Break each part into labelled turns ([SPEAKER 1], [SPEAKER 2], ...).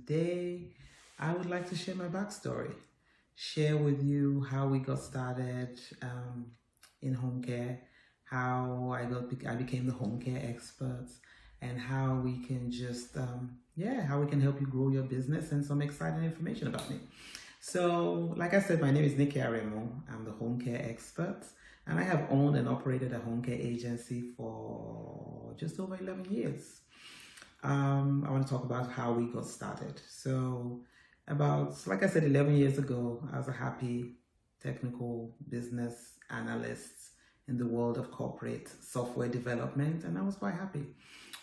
[SPEAKER 1] today I would like to share my backstory, share with you how we got started in home care, how I became the home care expert, and how we can just how we can help you grow your business, and some exciting information about me. So, like I said, my name is Nikki Aremo. I'm the home care expert, and I have owned and operated a home care agency for just over 11 years. I want to talk about how we got started. So, like I said, 11 years ago, I was a happy technical business analyst in the world of corporate software development, and I was quite happy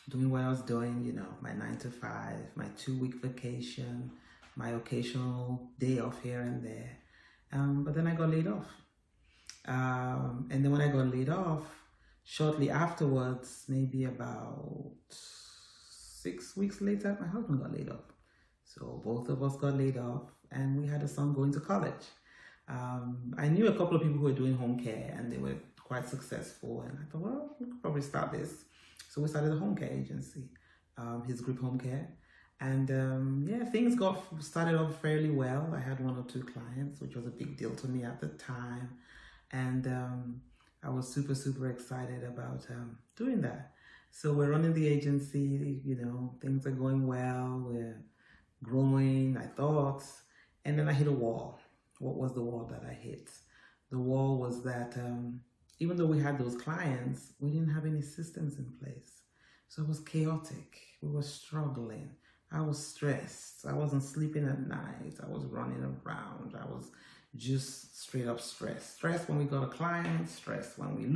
[SPEAKER 1] doing what I was doing, my 9 to 5, my 2-week vacation, my occasional day off here and there. But then I got laid off. And then when I got laid off, shortly afterwards, maybe about 6 weeks later, my husband got laid off. So both of us got laid off, and we had a son going to college. I knew a couple of people who were doing home care, and they were quite successful. And I thought, well, we could probably start this. So we started a home care agency, his group home care. And things started off fairly well. I had 1 or 2 clients, which was a big deal to me at the time. And I was super, super excited about doing that. So we're running the agency, things are going well, we're growing, I thought. And then I hit a wall. What was the wall that I hit? The wall was that even though we had those clients, we didn't have any systems in place. So it was chaotic. We were struggling. I was stressed. I wasn't sleeping at night. I was running around. I was just straight up stressed. Stressed when we got a client, stressed when we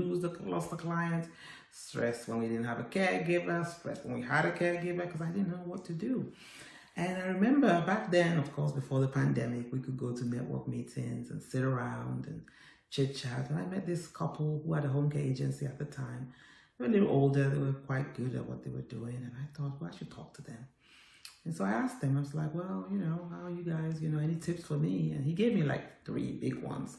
[SPEAKER 1] lost the client, stressed when we didn't have a caregiver, stressed when we had a caregiver because I didn't know what to do. And I remember back then, of course, before the pandemic, we could go to network meetings and sit around and chit chat. And I met this couple who had a home care agency at the time. They were a little older. They were quite good at what they were doing. And I thought, well, I should talk to them. And so I asked him, I was like, well, how are you guys? Any tips for me? And he gave me like 3 big ones.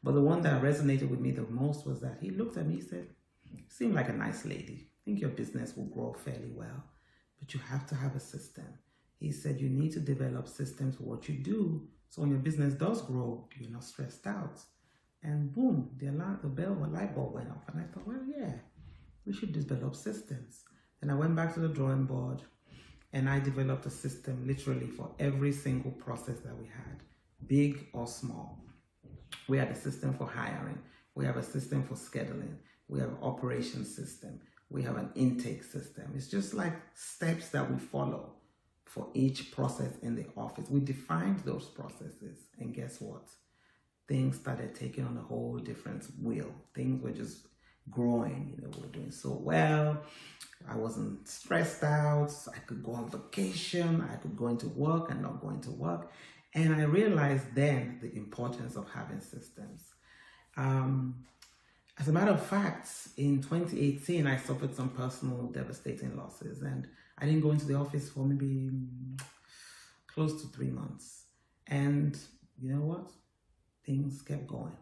[SPEAKER 1] But the one that resonated with me the most was that he looked at me, he said, you seem like a nice lady. I think your business will grow fairly well, but you have to have a system. He said, you need to develop systems for what you do. So when your business does grow, you're not stressed out. And boom, the light bulb went off. And I thought, well, yeah, we should develop systems. Then I went back to the drawing board, and I developed a system literally for every single process that we had, big or small. We had a system for hiring. We have a system for scheduling. We have an operations system. We have an intake system. It's just like steps that we follow for each process in the office. We defined those processes, and guess what? Things started taking on a whole different wheel. Things were just growing. We were doing so well. I wasn't stressed out. I could go on vacation. I could go into work and not go into work. And I realized then the importance of having systems. As a matter of fact, in 2018, I suffered some personal devastating losses, and I didn't go into the office for maybe close to 3 months. And you know what? Things kept going.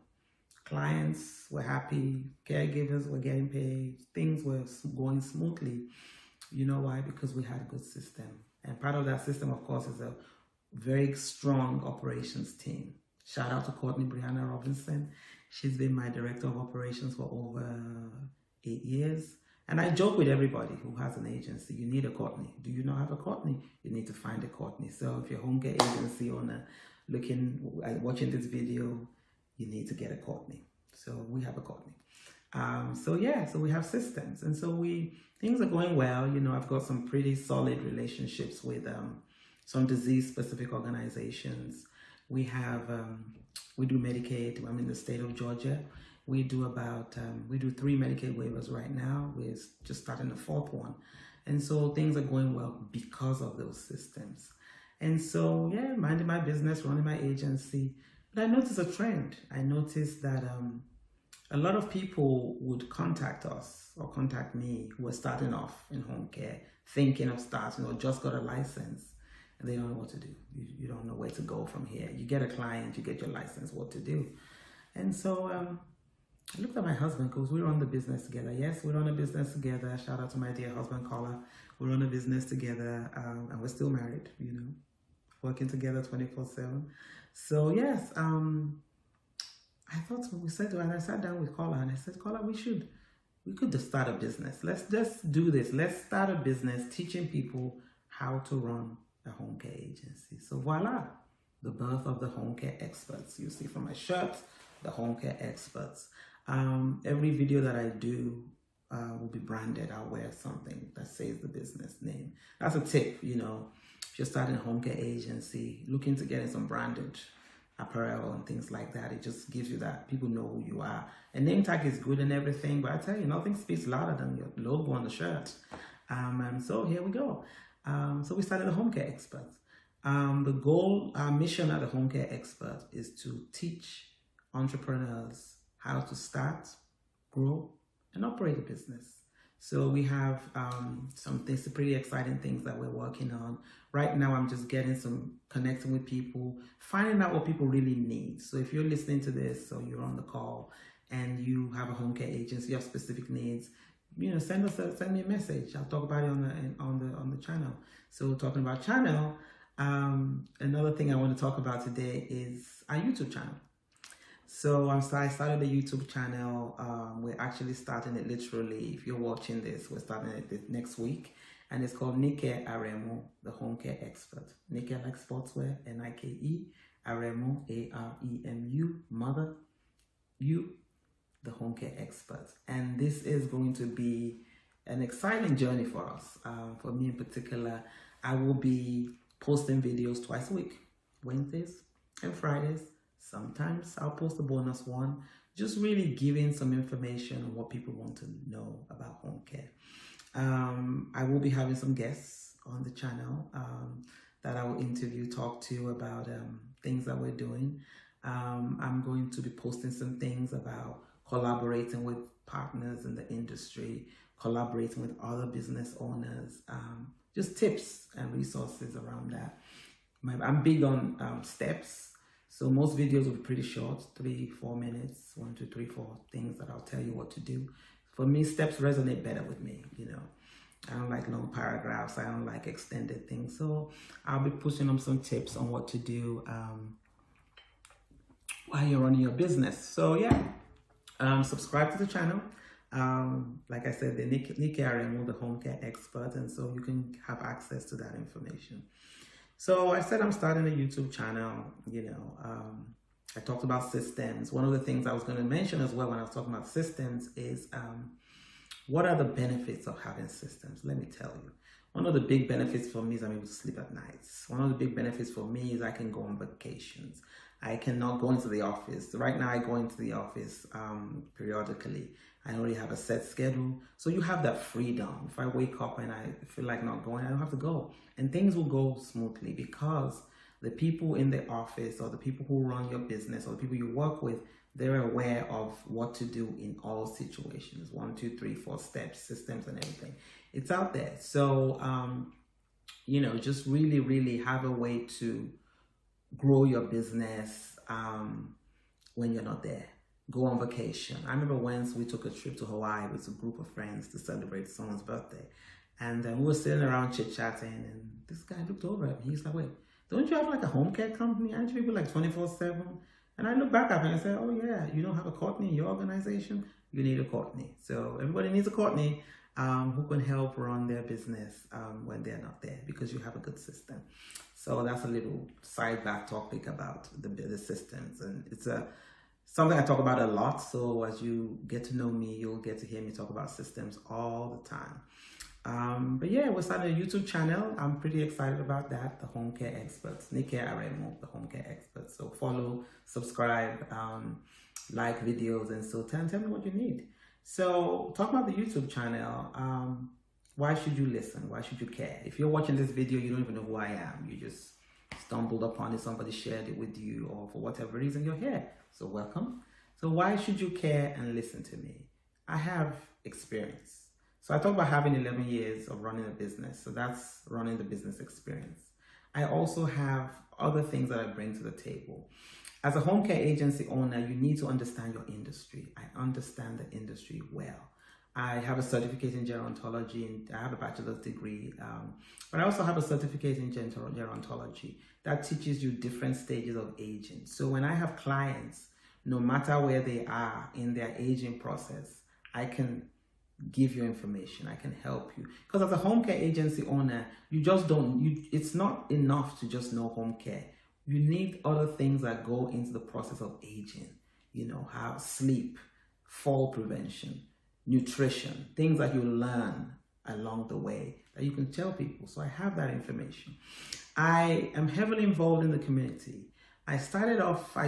[SPEAKER 1] Clients were happy, caregivers were getting paid, things were going smoothly. You know why? Because we had a good system. And part of that system, of course, is a very strong operations team. Shout out to Courtney Brianna Robinson. She's been my director of operations for over 8 years. And I joke with everybody who has an agency, you need a Courtney. Do you not have a Courtney? You need to find a Courtney. So if you're a home care agency owner watching this video, you need to get a Courtney. So we have a Courtney. So we have systems. And so things are going well. I've got some pretty solid relationships with some disease-specific organizations. We do Medicaid. I'm in the state of Georgia. We do 3 Medicaid waivers right now. We're just starting the 4th one. And so things are going well because of those systems. And so, minding my business, running my agency. But I noticed a trend. I noticed that a lot of people would contact us or contact me who are starting off in home care, thinking of starting or just got a license, and they don't know what to do. You don't know where to go from here. You get a client, you get your license, what to do. And so I looked at my husband because we run the business together. Yes, we run a business together. Shout out to my dear husband, Carla. We run a business together and we're still married, working together 24/7. So yes, I thought we said, and I sat down with Carla and I said, Carla, we could just start a business. Let's just do this. Let's start a business teaching people how to run a home care agency. So voila, the birth of the home care experts. You see from my shirt, the home care experts. Every video that I do will be branded. I'll wear something that says the business name. That's a tip, you know, if you're starting a home care agency, looking to get in some branded apparel and things like that. It just gives you that people know who you are. A name tag is good and everything, but I tell you, nothing speaks louder than your logo on the shirt. And so here we go. So we started the home care experts. The goal, our mission at the home care expert is to teach entrepreneurs how to start, grow, and operate a business. So we have some things, pretty exciting things that we're working on. Right now, I'm just connecting with people, finding out what people really need. So if you're listening to this or you're on the call and you have a home care agency, you have specific needs, you know, send me a message. I'll talk about it on the channel. So talking about channel, another thing I want to talk about today is our YouTube channel. So I started a YouTube channel. We're actually starting it literally. If you're watching this, we're starting it this next week. And it's called Nike Aremu, the home care expert. Nike like sportswear, Nike, Aremu, Aremu, mother, you, the home care expert. And this is going to be an exciting journey for us. For me in particular, I will be posting videos twice a week, Wednesdays and Fridays. Sometimes I'll post a bonus one, just really giving some information on what people want to know about home care. I will be having some guests on the channel that I will interview, talk to about things that we're doing. I'm going to be posting some things about collaborating with partners in the industry, collaborating with other business owners, just tips and resources around that. I'm big on steps. So most videos will be pretty short, 3-4 minutes, 1, 2, 3, 4 things that I'll tell you what to do. For me, steps resonate better with me, you know. I don't like long paragraphs. I don't like extended things. So I'll be pushing on some tips on what to do while you're running your business. So yeah, subscribe to the channel. Like I said, the Nike Aremu, the home care expert, and so you can have access to that information. So I said I'm starting a YouTube channel, you know. I talked about systems. One of the things I was going to mention as well when I was talking about systems is what are the benefits of having systems? Let me tell you. One of the big benefits for me is I'm able to sleep at nights. One of the big benefits for me is I can go on vacations. I cannot go into the office. Right now I go into the office periodically. I already have a set schedule. So you have that freedom. If I wake up and I feel like not going, I don't have to go. And things will go smoothly because the people in the office or the people who run your business or the people you work with, they're aware of what to do in all situations. 1, 2, 3, 4 steps, systems and everything. It's out there. So, you know, just really, really have a way to grow your business when you're not there. Go on vacation. I remember once we took a trip to Hawaii with a group of friends to celebrate someone's birthday. And we were sitting around chit-chatting and this guy looked over at me. He's like, wait, don't you have like a home care company? Aren't you people like 24/7? And I looked back at him and said, oh yeah, you don't have a Courtney in your organization? You need a Courtney. So everybody needs a Courtney who can help run their business when they're not there because you have a good system. So that's a little sideback topic about the systems. And it's something I talk about a lot. So as you get to know me, you'll get to hear me talk about systems all the time. But yeah, we're starting a YouTube channel. I'm pretty excited about that. The Home Care Experts, Nike Aremu, the Home Care Experts. So follow, subscribe, like videos, and so tell me what you need. So talk about the YouTube channel. Why should you listen? Why should you care? If you're watching this video, you don't even know who I am. You just stumbled upon it, somebody shared it with you, or for whatever reason you're here. So welcome. So why should you care and listen to me? I have experience. So I talk about having 11 years of running a business. So that's running the business experience. I also have other things that I bring to the table. As a home care agency owner, you need to understand your industry. I understand the industry well. I have a certificate in gerontology, and I have a bachelor's degree, but I also have a certificate in gerontology that teaches you different stages of aging. So when I have clients, no matter where they are in their aging process, I can give you information. I can help you. Because as a home care agency owner, you just don't, it's not enough to just know home care. You need other things that go into the process of aging. You know, how sleep, fall prevention, nutrition, things that you learn along the way that you can tell people. So I have that information. I am heavily involved in the community. I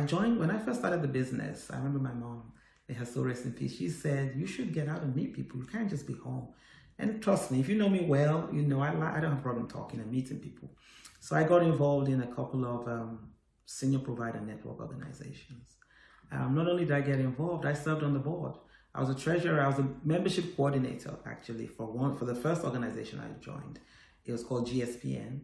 [SPEAKER 1] joined, when I first started the business, I remember my mom, may her soul rest in peace, she said, you should get out and meet people. You can't just be home. And trust me, if you know me well, you know I don't have a problem talking and meeting people. So I got involved in a couple of senior provider network organizations. Not only did I get involved, I served on the board. I was a treasurer, I was a membership coordinator actually for the first organization I joined. It was called GSPN.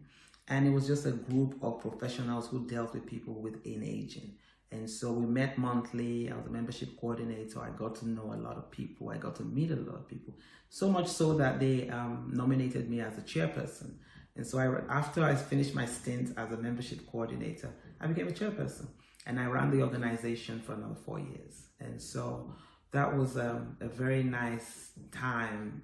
[SPEAKER 1] And it was just a group of professionals who dealt with people within aging. And so we met monthly. I was a membership coordinator. I got to know a lot of people. I got to meet a lot of people. So much so that they nominated me as a chairperson. And so after I finished my stint as a membership coordinator, I became a chairperson. And I ran the organization for another 4 years. And so that was a very nice time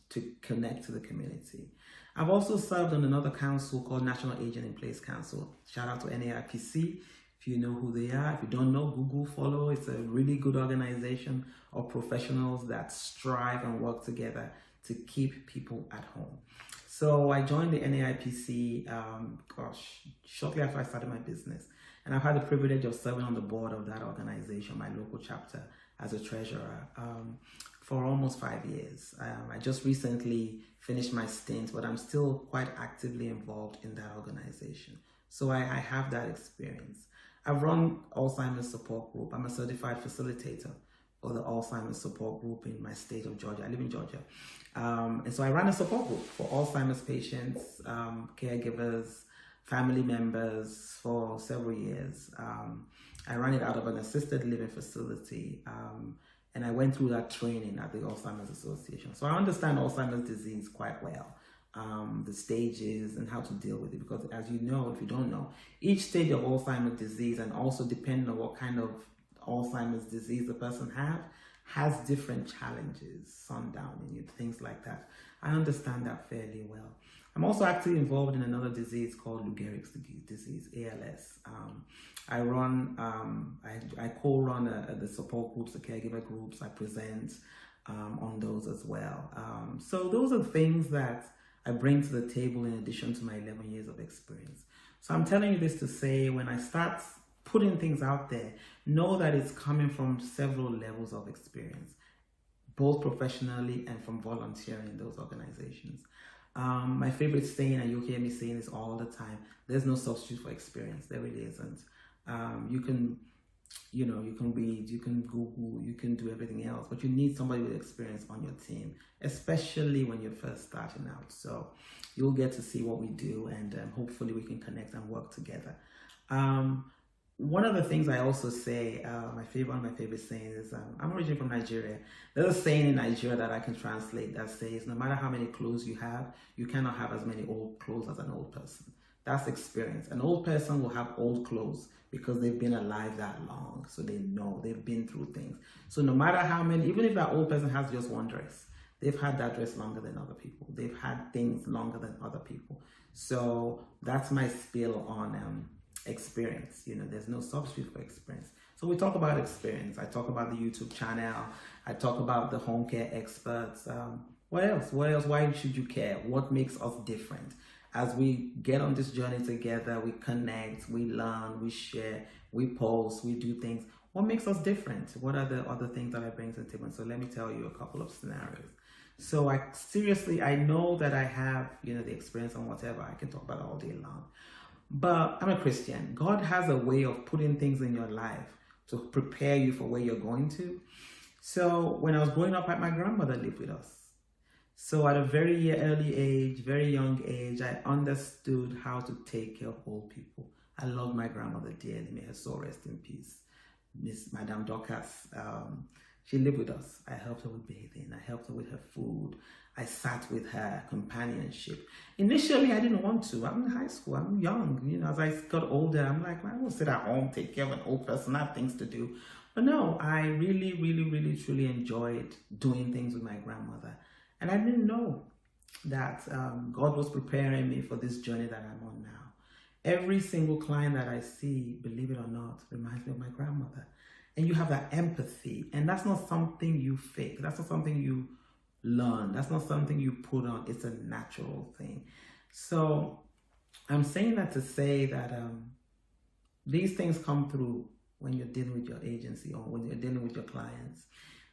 [SPEAKER 1] to connect to the community. I've also served on another council called National Aging in Place Council. Shout out to NAIPC. If you know who they are, if you don't know, Google, follow. It's a really good organization of professionals that strive and work together to keep people at home. So I joined the NAIPC, shortly after I started my business. And I've had the privilege of serving on the board of that organization, my local chapter, as a treasurer for almost 5 years. I just recently finished my stint, but I'm still quite actively involved in that organization. So I have that experience. I've run Alzheimer's support group. I'm a certified facilitator for the Alzheimer's support group in my state of Georgia. I live in Georgia. And so I ran a support group for Alzheimer's patients, caregivers, family members for several years. I ran it out of an assisted living facility. And I went through that training at the Alzheimer's Association. So I understand Alzheimer's disease quite well, the stages and how to deal with it. Because as you know, if you don't know, each stage of Alzheimer's disease, and also depending on what kind of Alzheimer's disease the person has different challenges, sundowning, things like that. I understand that fairly well. I'm also actually involved in another disease called Lou Gehrig's disease, ALS. I co-run the support groups, the caregiver groups. I present on those as well. So those are things that I bring to the table in addition to my 11 years of experience. So I'm telling you this to say, when I start putting things out there, know that it's coming from several levels of experience, both professionally and from volunteering in those organizations. My favorite saying, and you'll hear me saying this all the time, there's no substitute for experience. There really isn't. You can read, you can Google, you can do everything else, but you need somebody with experience on your team, especially when you're first starting out. So you'll get to see what we do, and hopefully we can connect and work together. One of the things I also say, one of my favorite sayings is, I'm originally from Nigeria. There's a saying in Nigeria that I can translate that says, no matter how many clothes you have, you cannot have as many old clothes as an old person. That's experience. An old person will have old clothes because they've been alive that long. So they know, they've been through things. So no matter how many, even if that old person has just one dress, they've had that dress longer than other people. They've had things longer than other people. So that's my spiel on experience. There's no substitute for experience. So we talk about experience. I talk about the YouTube channel. I talk about the home care experts. What else? Why should you care? What makes us different? As we get on this journey together, we connect, we learn, we share, we post, we do things. What makes us different? What are the other things that I bring to the table? So let me tell you a couple of scenarios. So I know that I have, the experience on whatever. I can talk about it all day long. But I'm a Christian. God has a way of putting things in your life to prepare you for where you're going to. So when I was growing up, my grandmother lived with us. So at a very young age, I understood how to take care of old people. I love my grandmother dearly. May her soul rest in peace. Madame Dorcas. She lived with us. I helped her with bathing. I helped her with her food. I sat with her, companionship. Initially, I didn't want to. I'm in high school. I'm young. As I got older, I'm like, well, I won't sit at home, take care of an old person. I have things to do. But no, I really, really, really, truly enjoyed doing things with my grandmother. And I didn't know that God was preparing me for this journey that I'm on now. Every single client that I see, believe it or not, reminds me of my grandmother. And you have that empathy. And that's not something you fake. That's not something you learn. That's not something you put on. It's a natural thing. So I'm saying that to say that these things come through when you're dealing with your agency or when you're dealing with your clients.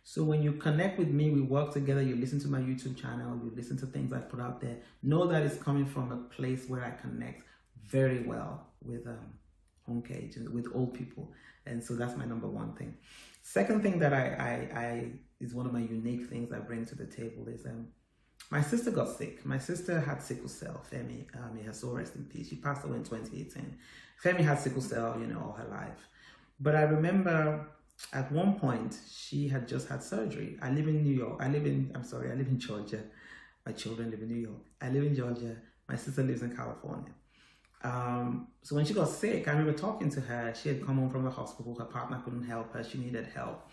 [SPEAKER 1] So when you connect with me, we work together, you listen to my YouTube channel, you listen to things I put out there, know that it's coming from a place where I connect very well with home care agents, with old people. And so that's my number one thing. Second thing that I is one of my unique things I bring to the table is my sister got sick. My sister had sickle cell. Femi, may her soul rest in peace. She passed away in 2018. Femi had sickle cell, all her life. But I remember at one point she had just had surgery. I live in New York. I live in Georgia. My children live in New York. I live in Georgia. My sister lives in California. So when she got sick, I remember talking to her. She had come home from the hospital. Her partner couldn't help her. She needed help.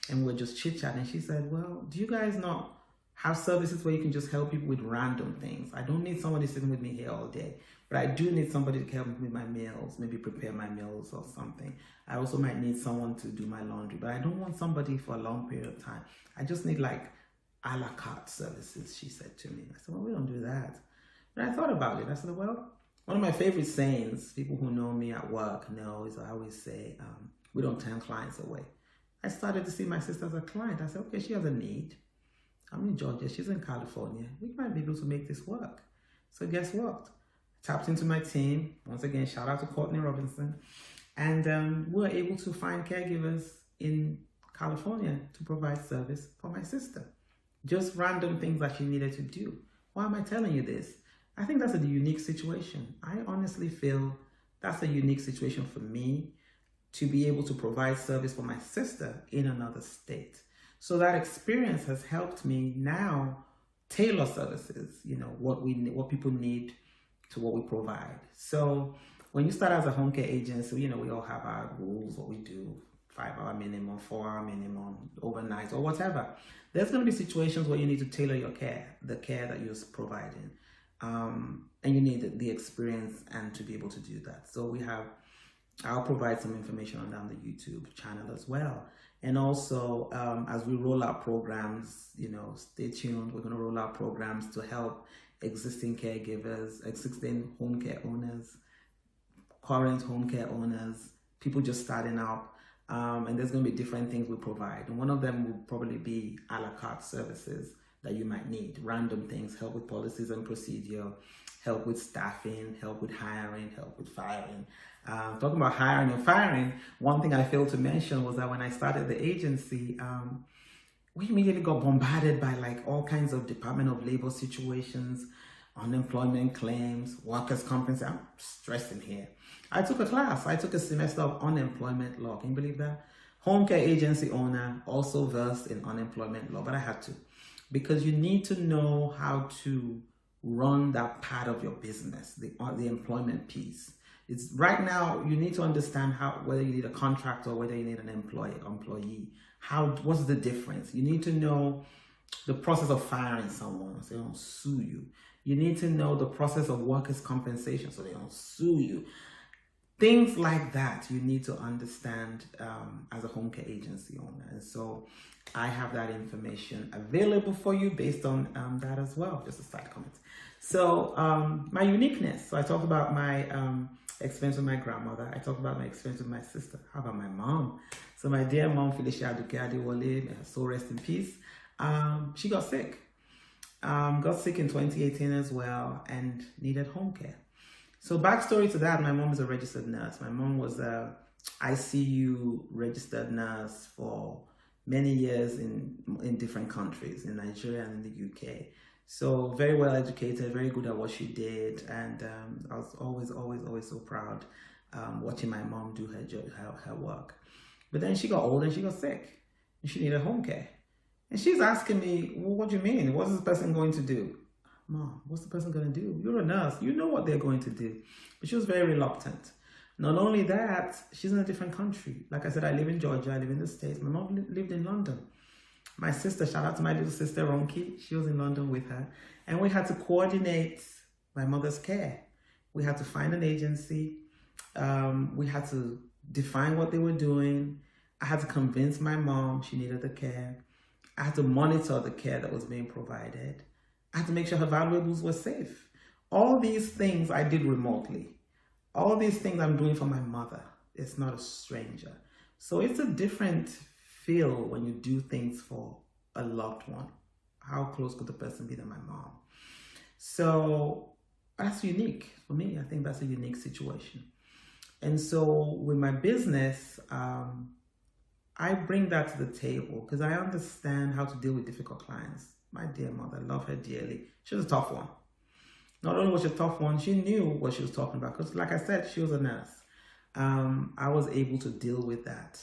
[SPEAKER 1] And we were just chit-chatting. She said, well, do you guys not have services where you can just help people with random things? I don't need somebody sitting with me here all day, but I do need somebody to help me with my meals, maybe prepare my meals or something. I also might need someone to do my laundry, but I don't want somebody for a long period of time. I just need like a la carte services, she said to me. I said, well, we don't do that. But I thought about it. I said, well, one of my favorite sayings, people who know me at work know, is I always say, we don't turn clients away. I started to see my sister as a client. I said, okay, she has a need. I'm in Georgia, she's in California. We might be able to make this work. So guess what? Tapped into my team. Once again, shout out to Courtney Robinson. And we were able to find caregivers in California to provide service for my sister. Just random things that she needed to do. Why am I telling you this? I think that's a unique situation. I honestly feel that's a unique situation for me to be able to provide service for my sister in another state. So that experience has helped me now tailor services, what people need to what we provide. So when you start as a home care agent, so, we all have our rules, what we do, 5-hour minimum, 4-hour minimum, overnight or whatever. There's going to be situations where you need to tailor your care, the care that you're providing. And you need the experience and to be able to do that. So I'll provide some information on down the YouTube channel as well. And also, as we roll out programs, stay tuned. We're going to roll out programs to help existing caregivers, existing home care owners, current home care owners, people just starting out. And there's going to be different things we provide. And one of them will probably be a la carte services that you might need. Random things, help with policies and procedure, help with staffing, help with hiring, help with firing. Talking about hiring and firing, one thing I failed to mention was that when I started the agency, we immediately got bombarded by like all kinds of Department of Labor situations, unemployment claims, workers' compensation. I'm stressing here. I took a class. I took a semester of unemployment law. Can you believe that? Home care agency owner, also versed in unemployment law, but I had to. Because you need to know how to run that part of your business, the employment piece. It's right now you need to understand whether you need a contractor or whether you need an employee. What's the difference? You need to know the process of firing someone so they don't sue you. You need to know the process of workers' compensation so they don't sue you. Things like that you need to understand as a home care agency owner. And so I have that information available for you based on that as well, just a side comment. So my uniqueness. So I talked about my experience with my grandmother. I talked about my experience with my sister. How about my mom? So my dear mom, Felicia Adukade-Wole, may her soul rest in peace. She got sick. Got sick in 2018 as well and needed home care. So backstory to that, my mom is a registered nurse. My mom was a ICU registered nurse for many years in different countries, in Nigeria and in the UK. So very well educated, very good at what she did. And I was always so proud watching my mom do her work. But then she got old and she got sick. and she needed home care. And she's asking me, well, what do you mean? What's this person going to do? Mom, what's the person going to do? You're a nurse. You know what they're going to do. But she was very reluctant. Not only that, she's in a different country. Like I said, I live in Georgia. I live in the States. My mom lived in London. My sister, shout out to my little sister, Ronki. She was in London with her. And we had to coordinate my mother's care. We had to find an agency. We had to define what they were doing. I had to convince my mom she needed the care. I had to monitor the care that was being provided. I had to make sure her valuables were safe. All these things I did remotely. All these things I'm doing for my mother. It's not a stranger. So it's a different feel when you do things for a loved one. How close could the person be than my mom? So that's unique for me. I think that's a unique situation. And so with my business, I bring that to the table because I understand how to deal with difficult clients. My dear mother, I love her dearly. She was a tough one. Not only was she a tough one, she knew what she was talking about because, like I said, she was a nurse. I was able to deal with that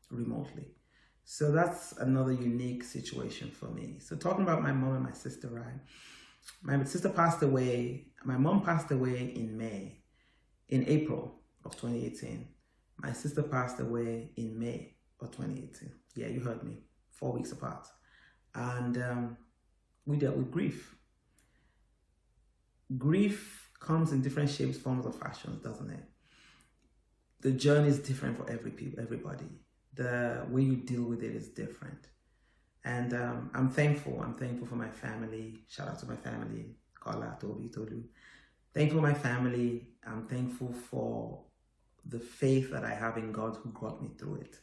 [SPEAKER 1] remotely. So that's another unique situation for me. So talking about my mom and my sister, right? My sister passed away. My mom passed away in April of 2018. My sister passed away in May of 2018. Yeah, you heard me. 4 weeks apart. And we dealt with grief. Grief comes in different shapes, forms, or fashions, doesn't it? The journey is different for everybody. The way you deal with it is different. And I'm thankful. I'm thankful for my family. Shout out to my family. Kola, Toby, Tolu. Thankful for my family. I'm thankful for the faith that I have in God who got me through it.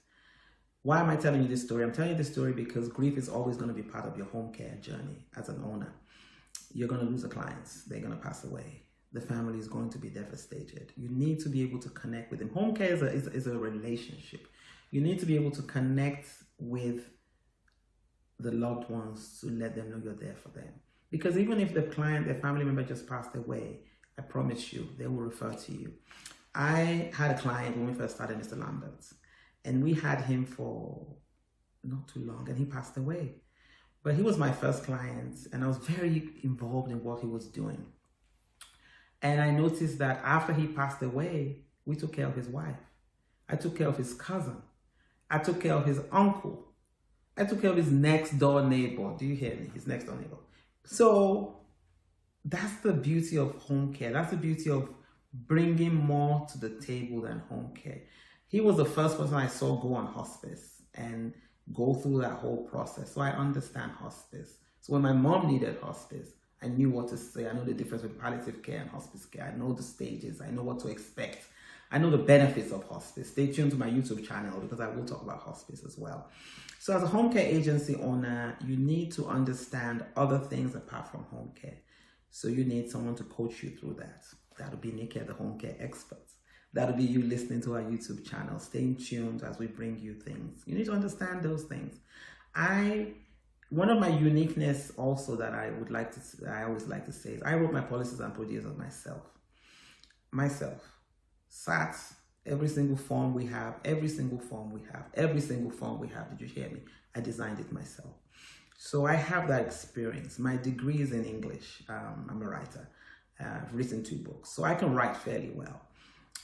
[SPEAKER 1] Why am I telling you this story? I'm telling you this story because grief is always going to be part of your home care journey as an owner. You're going to lose the clients. They're going to pass away. The family is going to be devastated. You need to be able to connect with them. Home care is a relationship. You need to be able to connect with the loved ones to let them know you're there for them. Because even if the client, their family member just passed away, I promise you, they will refer to you. I had a client when we first started, Mr. Lambert, and we had him for not too long, and he passed away. But he was my first client, and I was very involved in what he was doing. And I noticed that after he passed away, we took care of his wife. I took care of his cousin. I took care of his uncle. I took care of his next door neighbor. Do you hear me? His next door neighbor. So that's the beauty of home care. That's the beauty of bringing more to the table than home care. He was the first person I saw go on hospice and go through that whole process. So I understand hospice. So when my mom needed hospice, I knew what to say. I know the difference between palliative care and hospice care. I know the stages. I know what to expect. I know the benefits of hospice. Stay tuned to my YouTube channel because I will talk about hospice as well. So as a home care agency owner, you need to understand other things apart from home care. So you need someone to coach you through that. That'll be Nikki, the home care expert. That'll be you listening to our YouTube channel. Staying tuned as we bring you things. You need to understand those things. One of my uniqueness also that I always like to say is I wrote my policies and procedures myself. SAT, every single form we have, did you hear me? I designed it myself. So I have that experience. My degree is in English. I'm a writer. I've written 2 books, so I can write fairly well.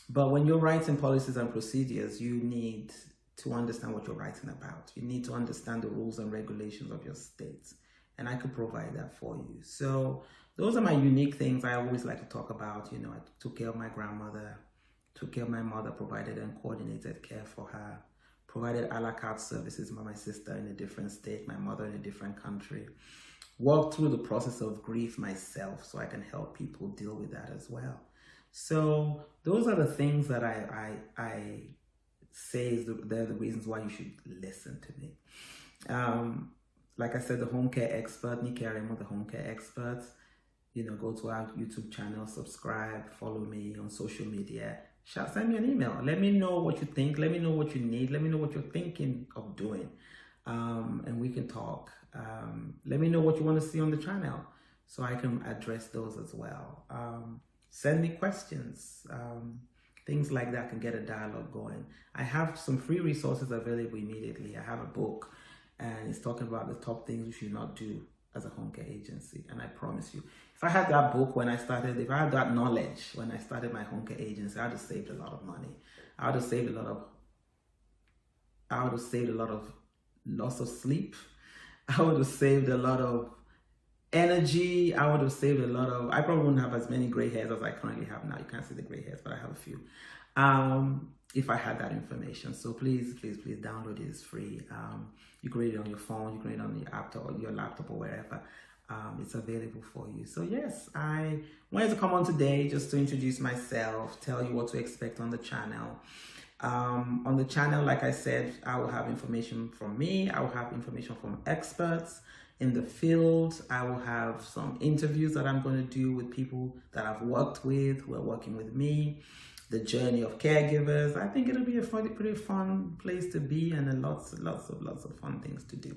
[SPEAKER 1] But when you're writing policies and procedures, you need to understand what you're writing about. You need to understand the rules and regulations of your state. And I could provide that for you. So those are my unique things I always like to talk about. You know, I took care of my grandmother, took care of my mother, provided and coordinated care for her, provided a la carte services for my sister in a different state, my mother in a different country. Walked through the process of grief myself so I can help people deal with that as well. So those are the things that I say they're the reasons why you should listen to me. Like I said, the home care expert, Nikki Aremo, the home care expert. You know, go to our YouTube channel, subscribe, follow me on social media. Send me an email. Let me know what you think. Let me know what you need. Let me know what you're thinking of doing. And we can talk. Let me know what you want to see on the channel so I can address those as well. Send me questions. Things like that can get a dialogue going. I have some free resources available immediately. I have a book and it's talking about the top things you should not do as a home care agency. And I promise you, if I had that book when I started, if I had that knowledge when I started my home care agency, I would have saved a lot of money. I would have saved a lot of loss of sleep. I would have saved a lot of energy. I would have saved a lot of, I probably wouldn't have as many gray hairs as I currently have now. You can't see the gray hairs, but I have a few. If I had that information. So please download it. It's free. You can read it on your phone, you can read it on your laptop or wherever. It's available for you. So yes, I wanted to come on today just to introduce myself, tell you what to expect on the channel. On the channel, like I said, I will have information from me. I will have information from experts in the field. I will have some interviews that I'm going to do with people that I've worked with, who are working with me, the journey of caregivers. I think it'll be a pretty fun place to be, and lots of fun things to do.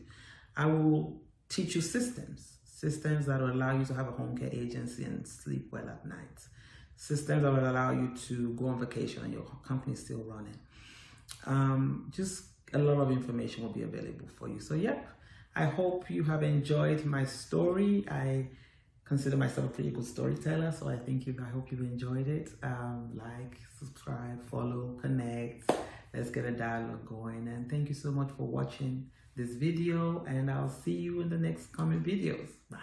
[SPEAKER 1] I will teach you systems that will allow you to have a home care agency and sleep well at night. Systems that will allow you to go on vacation and your company is still running. Just a lot of information will be available for you. So yep, I hope you have enjoyed my story. I consider myself a pretty good storyteller, so I hope you've enjoyed it. Like, subscribe, follow, connect. Let's get a dialogue going. And thank you so much for watching this video, and I'll see you in the next coming videos. Bye.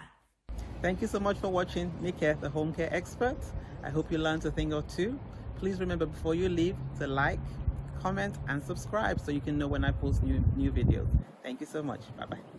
[SPEAKER 1] Thank you so much for watching Nika, the home care expert. I hope you learned a thing or two. Please remember before you leave to like, comment, and subscribe so you can know when I post new videos. Thank you so much. Bye-bye.